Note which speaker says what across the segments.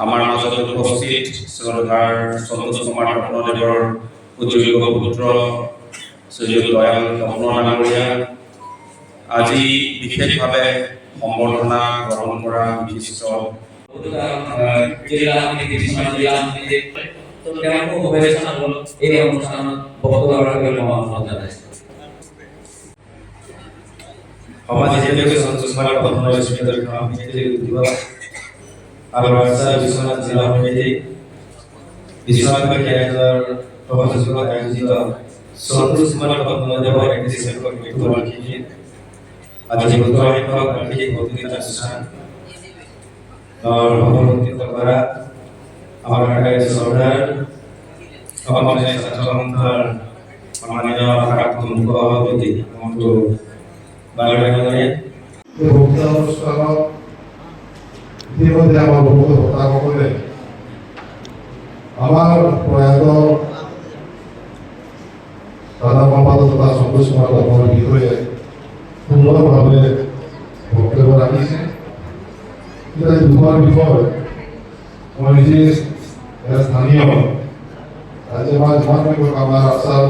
Speaker 1: আমাৰ মাজত উপস্থিত শ্ৰদ্ধাৰ সন্তোষ কুমাৰ তপনদেৱৰ সুযোগ্য পুত্ৰ শ্ৰীযুত দয়াল তপন ডাঙৰীয়া আজি বিশেষভাৱে সম্বৰ্ধনা গ্ৰহণ কৰা বিশিষ্ট
Speaker 2: জিলা সমিতি বিশ্বনাথ জিলা সমিতি তো তেওঁলোকো শুভেচ্ছা হ'ল এই অনুষ্ঠানত বক্তব্য ৰাখিবলৈ মই অনুৰোধ জনাইছোঁ।
Speaker 3: সমাজ হিসেবে সন্তোষ কুমার তপনের স্মৃতির সমিতি দিবস আলবাসা বিশ্বনাথ জেলা সমিতি বিশ্বনাথ কেন্দ্রের সহযোগিতাত আয়োজিত সন্তোষ কুমার তপনদেৱৰ 31 সংখ্যক মৃত্যুবাৰ্ষিকী আজি 17 সংখ্যক বাৰ্ষিক বক্তৃতা অনুষ্ঠান সভাপতিত্ব কৰা আমাৰ কাৰ্যালয় চৰকাৰ অসমীয়া ছাত্ৰ সন্থাৰ সন্মানীয় প্ৰাক্তন সভাপতি মন্টু বাগড়াগড়ে
Speaker 4: বক্তৃতা অনুষ্ঠানত ইতিমধ্যে আমাৰ বহুতো বক্তাসকলে আমাৰ প্ৰয়াত সাধাৰণ সম্পাদক তথা সন্তোষ কুমাৰ তপনৰ বিষয়ে সুন্দৰভাৱে বক্তব্য ৰাখিছে। এটা দুখৰ বিষয় মই নিজে স্থানীয় ৰাজ্যসভাৰ যিমান সংখ্যক আমাৰ আচাৰ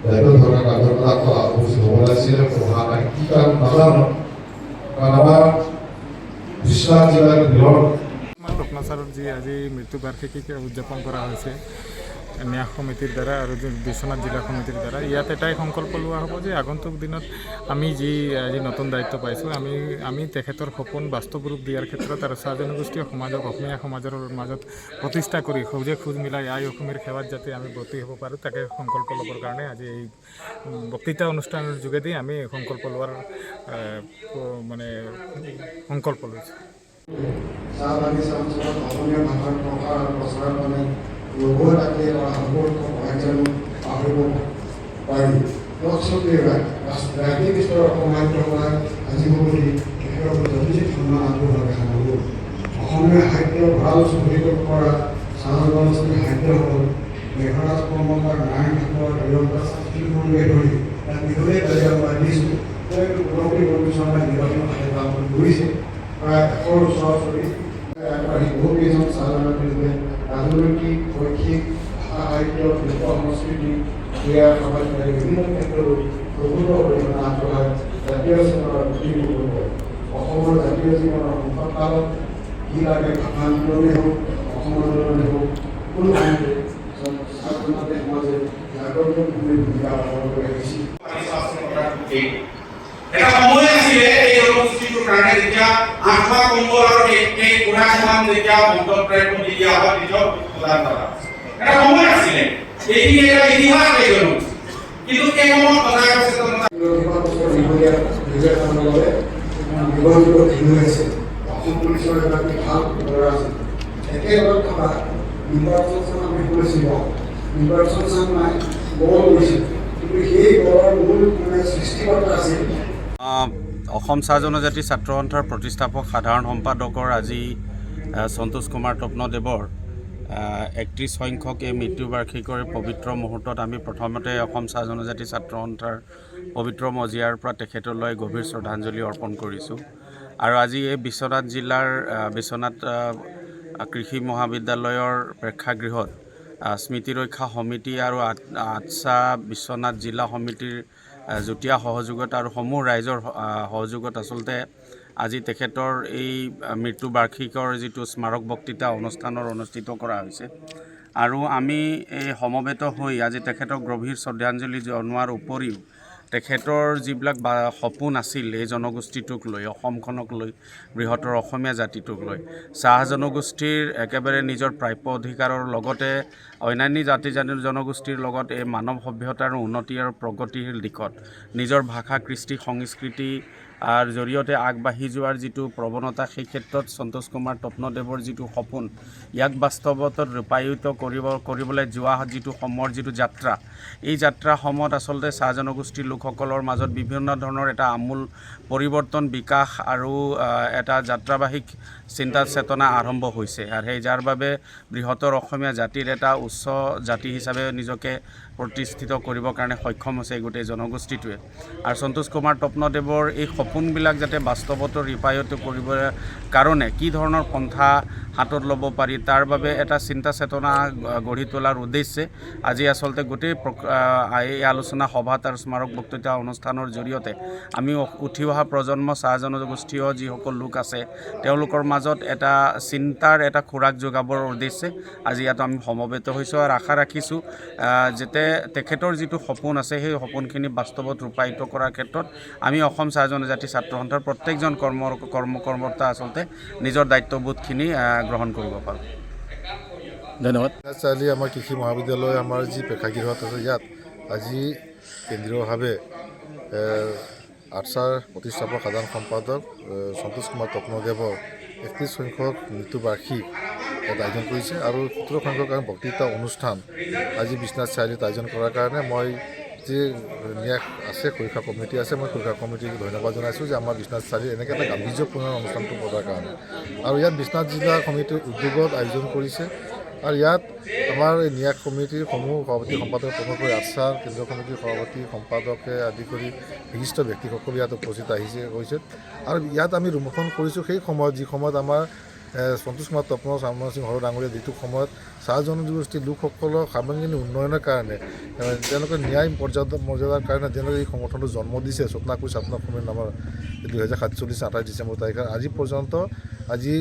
Speaker 4: দায়িত্ব থকা কাৰ্যকলাপ উপস্থিত হ'ব লাগিছিলে অহা নাই কি কাৰণ নাজানো কাৰণ আমাৰ বিশ্বনাথ জিলাৰ বৃহৎ
Speaker 5: তপনাচাৰত যি আজি মৃত্যুবাৰ্ষিকী উদযাপন কৰা হৈছে ন্যাস সমিতিৰ দ্বাৰা আৰু বিশ্বনাথ জিলা সমিতিৰ দ্বাৰা ইয়াত এটাই সংকল্প লোৱা হ'ব যে আগন্তুক দিনত আমি যি আজি নতুন দায়িত্ব পাইছোঁ আমি তেখেতৰ সপোন বাস্তৱ ৰূপ দিয়াৰ ক্ষেত্ৰত আৰু চাহ জনগোষ্ঠীয় সমাজক অসমীয়া সমাজৰ মাজত প্ৰতিষ্ঠা কৰি খোজ মিলাই আই অসমীৰ সেৱাত যাতে আমি ব্ৰতী হ'ব পাৰোঁ তাকে সংকল্প ল'বৰ কাৰণে আজি এই বক্তৃতা অনুষ্ঠানৰ যোগেদি আমি সংকল্প লোৱাৰ মানে সংকল্প লৈছোঁ।
Speaker 4: চাহ বাগিচা অঞ্চলত অসমীয়া ভাষাৰ প্ৰসাৰ আৰু প্ৰচাৰৰ বাবে লগৰ তাকে সম্পৰ্ক সহায়জনো পাহৰিব পাৰি ৰাজ্যিক স্তৰৰ সমাজৰ আজি বুলি তেখেতৰ যথেষ্ট সন্মান আগবঢ়োৱা দেখা গ'ল। অসমীয়া সাহিত্য ভঁৰাল চহকী কৰা চাহ জনগোষ্ঠীৰ সাহিত্যসকল মেঘৰাজ কৰ্মকাৰ নাৰায়ণ ঠাকুৰৰ হৰিহৰ শাস্ত্ৰীকে ধৰি তাক বিহুৱে তালিকা দিছোঁ পুৰণি কমিশ্যনে নিৰ্বাচন কাম কৰিছে প্ৰায় 100 ওচৰা-ওচৰি বহুকেইজন চাহ জনগোষ্ঠীয়ে ৰাজনৈতিক শৈক্ষিক ভাষা সাহিত্য শিল্প সংস্কৃতি ক্ৰীড়া সমাজ বিভিন্ন ক্ষেত্ৰত প্ৰভূত অৰিহণা আগবঢ়াই জাতীয় জীৱনৰ প্ৰতিনিধিত্ব কৰে। অসমৰ জাতীয় জীৱনৰ সংকটকালত কি লাগে ভাষা আন্দোলনেই হওক অসম আন্দোলনেই হওক কোনো ঠাইতে সমাজে জাগ্ৰত ভূমিকা পালন কৰি আহিছিল।
Speaker 6: এটা সময় আছিলে এই জনগোষ্ঠীটোৰ কাৰণে যেতিয়া আঠমা কম্বল আৰু এই উৰাসমান যেতিয়া মন্ত্ৰপ্ৰায় দি দিয়া হয় নিজৰ প্ৰদান কৰা এটা সময় আছিলে এইখিনি এটা ইতিহাস এই জনগোষ্ঠী কিন্তু এই সময়ত সজাগ সচেতনতা
Speaker 4: অসম পুলিচৰ এটা ভাল ল'ৰা আছে একেলগত থকা নিৰ্বাচন চান আমি কৰিছিলোঁ নিৰ্বাচন চান নাই গড় কৰিছিল কিন্তু সেই গড়ৰ মূল সৃষ্টিকৰ্তা আছিল
Speaker 1: অসম চাহ জনজাতি ছাত্ৰ সন্থাৰ প্ৰতিষ্ঠাপক সাধাৰণ সম্পাদকৰ আজি সন্তোষ কুমাৰ তপনদেৱৰ 31 সংখ্যক এই মৃত্যুবাৰ্ষিকীৰ পবিত্ৰ মুহূৰ্তত আমি প্ৰথমতে অসম চাহ জনজাতি ছাত্ৰ সন্থাৰ পবিত্ৰ মজিয়াৰ পৰা তেখেতলৈ গভীৰ শ্ৰদ্ধাঞ্জলি অৰ্পণ কৰিছোঁ। আৰু আজি এই বিশ্বনাথ জিলাৰ বিশ্বনাথ কৃষি মহাবিদ্যালয়ৰ প্ৰেক্ষাগৃহত স্মৃতি ৰক্ষা সমিতি আৰু আটছা বিশ্বনাথ জিলা সমিতিৰ যুটীয়া সহযোগত আৰু সমূহ ৰাইজৰ সহযোগত আচলতে আজি তেখেতৰ এই মৃত্যুবাৰ্ষিকীৰ যিটো স্মাৰক বক্তৃতা অনুষ্ঠানৰ অনুষ্ঠিত কৰা হৈছে আৰু আমি এই সমবেত হৈ আজি তেখেতক গভীৰ শ্ৰদ্ধাঞ্জলি জনোৱাৰ উপৰিও তেখেতৰ যিবিলাক সপোন আছিল এই জনগোষ্ঠীটোক লৈ অসমখনক লৈ বৃহত্তৰ অসমীয়া জাতিটোক লৈ চাহ জনগোষ্ঠীৰ একেবাৰে নিজৰ প্ৰাপ্য অধিকাৰৰ লগতে অন্যান্য জাতি জনগোষ্ঠীৰ লগত এই মানৱ সভ্যতাৰ উন্নতি আৰু প্ৰগতিৰ দিশত নিজৰ ভাষা কৃষ্টি সংস্কৃতি আৰু জৰিয়তে আগবাঢ়ি যোৱাৰ যিটো প্ৰৱণতা সেই ক্ষেত্ৰত সন্তোষ কুমাৰ তপনদেৱৰ যিটো সপোন ইয়াক বাস্তৱত ৰূপায়িত কৰিবলৈ যোৱা যিটো সময়ৰ যিটো যাত্ৰা এই যাত্ৰা সময়ত আচলতে চাহ জনগোষ্ঠীৰ লোকসকলৰ মাজত বিভিন্ন ধৰণৰ এটা আমূল পৰিৱৰ্তন বিকাশ আৰু এটা যাত্ৰাবাহিক চিন্তা চেতনা আৰম্ভ হৈছে আৰু সেই যাৰ বাবে বৃহত্তৰ অসমীয়া জাতিৰ এটা উচ্চ জাতি হিচাপে নিজকে প্ৰতিষ্ঠিত কৰিবৰ কাৰণে সক্ষম হৈছে গোটেই জনগোষ্ঠীটোৱে। আৰু সন্তোষ কুমাৰ তপনদেৱৰ এই সপোনবিলাক যাতে বাস্তৱত ৰূপায়িত কৰিবৰ কাৰণে কি ধৰণৰ পন্থা হাতত ল'ব পাৰি তাৰ বাবে এটা চিন্তা চেতনা গঢ়ি তোলাৰ উদ্দেশ্যে আজি আচলতে গোটেই এই আলোচনা সভাত আৰু স্মাৰক বক্তৃতা অনুষ্ঠানৰ জৰিয়তে আমি উঠি অহা প্ৰজন্ম চাহ জনগোষ্ঠীয় যিসকল লোক আছে তেওঁলোকৰ মাজত এটা চিন্তাৰ এটা খোৰাক যোগাবৰ উদ্দেশ্যে আজি ইয়াত আমি সমবেত হৈছোঁ আৰু আশা ৰাখিছোঁ যাতে তেখেতৰ যিটো সপোন আছে সেই সপোনখিনি বাস্তৱত ৰূপায়িত কৰাৰ ক্ষেত্ৰত আমি অসম চাহ জনজাতি ছাত্ৰ সন্থাৰ প্ৰত্যেকজন কৰ্মকৰ্তা আচলতে নিজৰ দায়িত্ববোধখিনি গ্ৰহণ কৰিব পাৰোঁ।
Speaker 7: ধন্যবাদ।
Speaker 8: চাৰিআলি আমাৰ কৃষি মহাবিদ্যালয় আমাৰ যি প্ৰেক্ষাগৃহত আছে ইয়াত আজি কেন্দ্ৰীয়ভাৱে আৰ্চাৰ প্ৰতিষ্ঠাপক সাধাৰণ সম্পাদক সন্তোষ কুমাৰ তপনদেৱৰ 31 সংখ্যক মৃত্যুবাৰ্ষিক আয়োজন কৰিছে আৰু 17 সংখ্যক বক্তৃতা অনুষ্ঠান আজি বিশ্বনাথ চাৰিআলিত আয়োজন কৰাৰ কাৰণে মই যি ন্যাস আছে সুৰক্ষা কমিটি আছে মই সুৰক্ষা কমিটিক ধন্যবাদ জনাইছোঁ যে আমাৰ বিশ্বনাথ চাৰিআলিত এনেকৈ এটা গাম্ভীৰ্যপূৰ্ণ অনুষ্ঠানটো পতাৰ কাৰণে আৰু ইয়াত বিশ্বনাথ জিলা সমিতিৰ উদ্যোগত আয়োজন কৰিছে আৰু ইয়াত আমাৰ ন্যাস কমিটিৰ সভাপতি সম্পাদক প্ৰমুখ কৰি আৰ্চাৰ কেন্দ্ৰীয় কমিটিৰ সভাপতি সম্পাদকে আদি কৰি বিশিষ্ট ব্যক্তিসকল ইয়াত উপস্থিত হৈছে আৰু ইয়াত আমি ৰোমন্থন কৰিছোঁ সেই সময়ত যি সময়ত আমাৰ সন্তোষ কুমাৰ তপন চামন সিং হৰ ডাঙৰীয়া যিটো সময়ত চাহ জনগোষ্ঠীৰ লোকসকলৰ সাৰ্বজনীন উন্নয়নৰ কাৰণে তেওঁলোকে ন্যায় মৰ্যাদাৰ কাৰণে তেওঁলোকে এই সংগঠনটো জন্ম দিছে স্বপ্নাকুশ ছাত্ৰসমিতিৰ নামৰ 2047 28 ডিচেম্বৰ তাৰিখে আজি পৰ্যন্ত আজি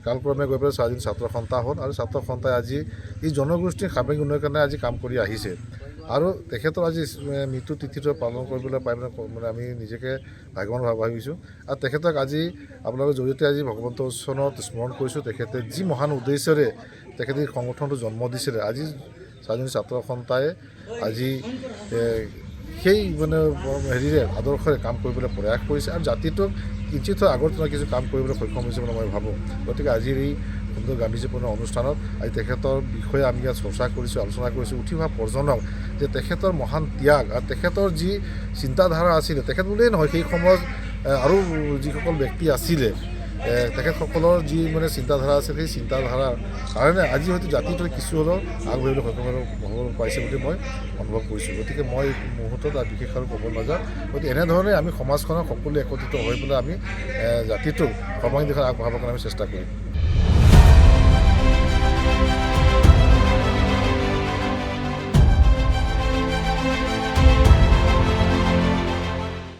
Speaker 8: কালক্ৰমে গৈ পেলাই স্বাধীন ছাত্ৰ সন্থা হ'ল আৰু ছাত্ৰ সন্থাই আজি এই জনগোষ্ঠীৰ সাৰ্বিক উন্নয়নৰ কাৰণে আজি কাম কৰি আহিছে আৰু তেখেতৰ আজি মৃত্যু তিথিটো পালন কৰিবলৈ পাই মানে আমি নিজকে ভাগ্যৱান ভাবিছোঁ আৰু তেখেতক আজি আপোনালোকৰ জৰিয়তে আজি ভগৱন্ত উৎসৱত স্মৰণ কৰিছোঁ তেখেতে যি মহান উদ্দেশ্যৰে তেখেতে সংগঠনটো জন্ম দিছিলে আজি স্বাধীন ছাত্ৰ সন্থাই আজি সেই মানে হেৰিৰে আদৰ্শৰে কাম কৰিবলৈ প্ৰয়াস কৰিছে আৰু জাতিটোক কিঞ্চিত আগৰ কিছু কাম কৰিবলৈ সক্ষম হৈছে বুলি মই ভাবোঁ গতিকে আজিৰ এই সুন্দৰ গাম্ভীৰ্যপূৰ্ণ অনুষ্ঠানত আজি তেখেতৰ বিষয়ে আমি ইয়াত চৰ্চা কৰিছোঁ আলোচনা কৰিছোঁ উঠি অহা প্ৰজন্মক যে তেখেতৰ মহান ত্যাগ আৰু তেখেতৰ যি চিন্তাধাৰা আছিলে তেখেত বুলিয়েই নহয় সেই সময়ত আৰু যিসকল ব্যক্তি আছিলে তেখেতসকলৰ যি মানে চিন্তাধাৰা আছিল সেই চিন্তাধাৰাৰ কাৰণে আজি হয়তো জাতিটোৰ কিছু হ'লেও আগবাঢ়িবলৈ সক্ষম হ'ব পাৰিছে বুলি মই অনুভৱ কৰিছোঁ গতিকে মই মুহূৰ্তত আৰু বিশেষ আৰু ক'ব নাযাওঁ গতিকে এনেধৰণে আমি সমাজখনক সকলোৱে একত্ৰিত হৈ পেলাই আমি জাতিটোক সৰ্বাংগী দিশত আগবঢ়াবৰ কাৰণে আমি চেষ্টা কৰিম।